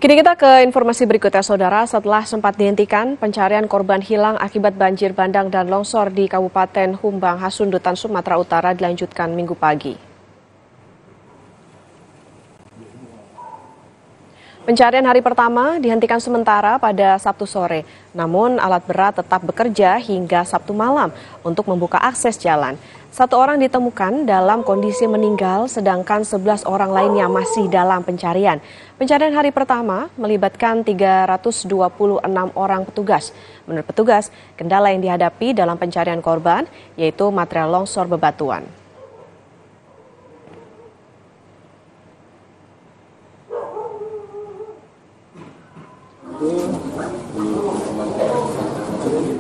Kini kita ke informasi berikutnya, Saudara. Setelah sempat dihentikan, pencarian korban hilang akibat banjir bandang dan longsor di Kabupaten Humbang, Hasundutan, Sumatera Utara dilanjutkan Minggu pagi. Pencarian hari pertama dihentikan sementara pada Sabtu sore, namun alat berat tetap bekerja hingga Sabtu malam untuk membuka akses jalan. 1 orang ditemukan dalam kondisi meninggal, sedangkan 11 orang lainnya masih dalam pencarian. Pencarian hari pertama melibatkan 326 orang petugas. Menurut petugas, kendala yang dihadapi dalam pencarian korban yaitu material longsor bebatuan.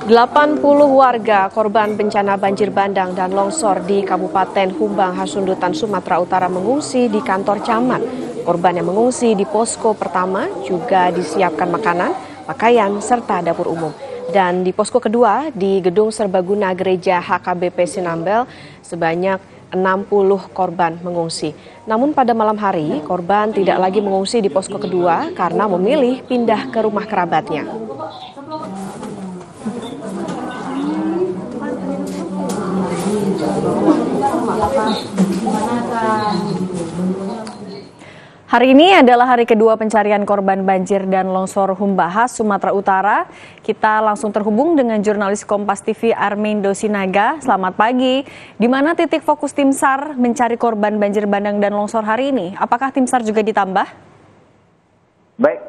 Delapan 80 warga korban bencana banjir bandang dan longsor di Kabupaten Humbang, Hasundutan, Sumatera Utara mengungsi di kantor camat. Korban yang mengungsi di posko pertama juga disiapkan makanan, pakaian, serta dapur umum. Dan di posko kedua di Gedung Serbaguna Gereja HKBP Sinambel sebanyak 60 korban mengungsi. Namun pada malam hari, korban tidak lagi mengungsi di posko kedua karena memilih pindah ke rumah kerabatnya. Hari ini adalah hari kedua pencarian korban banjir dan longsor Humbahas, Sumatera Utara. Kita langsung terhubung dengan jurnalis Kompas TV Armindo Sinaga. Selamat pagi. Di mana titik fokus tim SAR mencari korban banjir bandang dan longsor hari ini? Apakah tim SAR juga ditambah? Baik,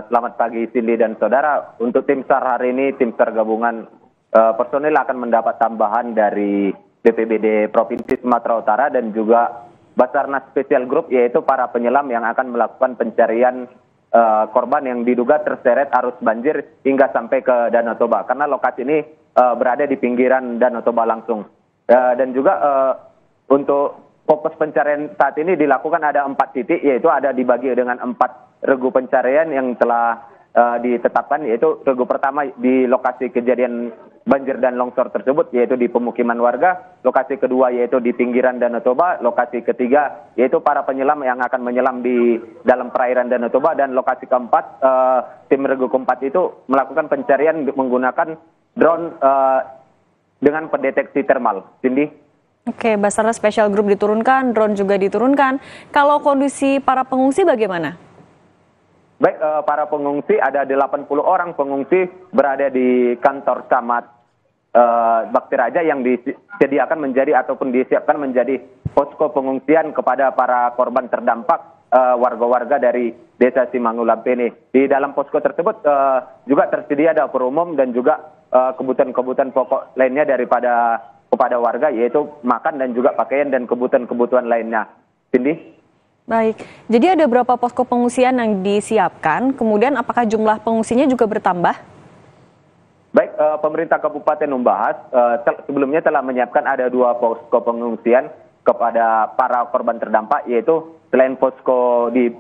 selamat pagi Cindy dan saudara. Untuk tim SAR hari ini, tim SAR gabungan personil akan mendapat tambahan dari BPBD Provinsi Sumatera Utara dan juga Basarnas Special Group, yaitu para penyelam yang akan melakukan pencarian korban yang diduga terseret arus banjir hingga sampai ke Danau Toba. Karena lokasi ini berada di pinggiran Danau Toba langsung. Dan juga untuk fokus pencarian saat ini dilakukan ada 4 titik, yaitu ada dibagi dengan 4 regu pencarian yang telah ditetapkan, yaitu regu pertama di lokasi kejadian banjir dan longsor tersebut, yaitu di pemukiman warga. Lokasi kedua yaitu di pinggiran Danau Toba. Lokasi ketiga yaitu para penyelam yang akan menyelam di dalam perairan Danau Toba. Dan lokasi keempat, tim regu keempat itu melakukan pencarian menggunakan drone dengan pendeteksi thermal. Cindy? Oke, Basarnas Special Group diturunkan, drone juga diturunkan. Kalau kondisi para pengungsi bagaimana? Baik, para pengungsi ada 80 orang pengungsi berada di kantor camat Bakti Raja yang disediakan menjadi ataupun disiapkan menjadi posko pengungsian kepada para korban terdampak warga-warga dari Desa Simangulampeni. Di dalam posko tersebut juga tersedia dapur umum dan juga kebutuhan-kebutuhan pokok lainnya kepada warga, yaitu makan dan juga pakaian dan kebutuhan-kebutuhan lainnya. Cindy? Baik, jadi ada berapa posko pengungsian yang disiapkan? Kemudian apakah jumlah pengungsinya juga bertambah? Baik, pemerintah Kabupaten Humbahas sebelumnya telah menyiapkan ada 2 posko pengungsian kepada para korban terdampak, yaitu selain posko di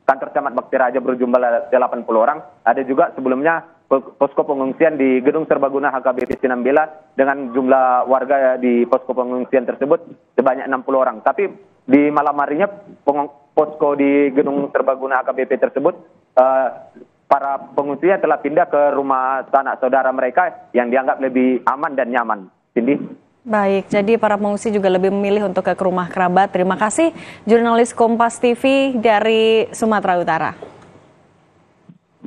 kantor camat Bakti Raja berjumlah 80 orang, ada juga sebelumnya posko pengungsian di Gedung Serbaguna HKBP Sinambela dengan jumlah warga di posko pengungsian tersebut sebanyak 60 orang. Tapi di malam harinya posko di Gedung Serbaguna HKBP tersebut para pengungsinya telah pindah ke rumah sanak saudara mereka yang dianggap lebih aman dan nyaman. Cindy? Baik, jadi para pengungsi juga lebih memilih untuk ke rumah kerabat. Terima kasih jurnalis Kompas TV dari Sumatera Utara.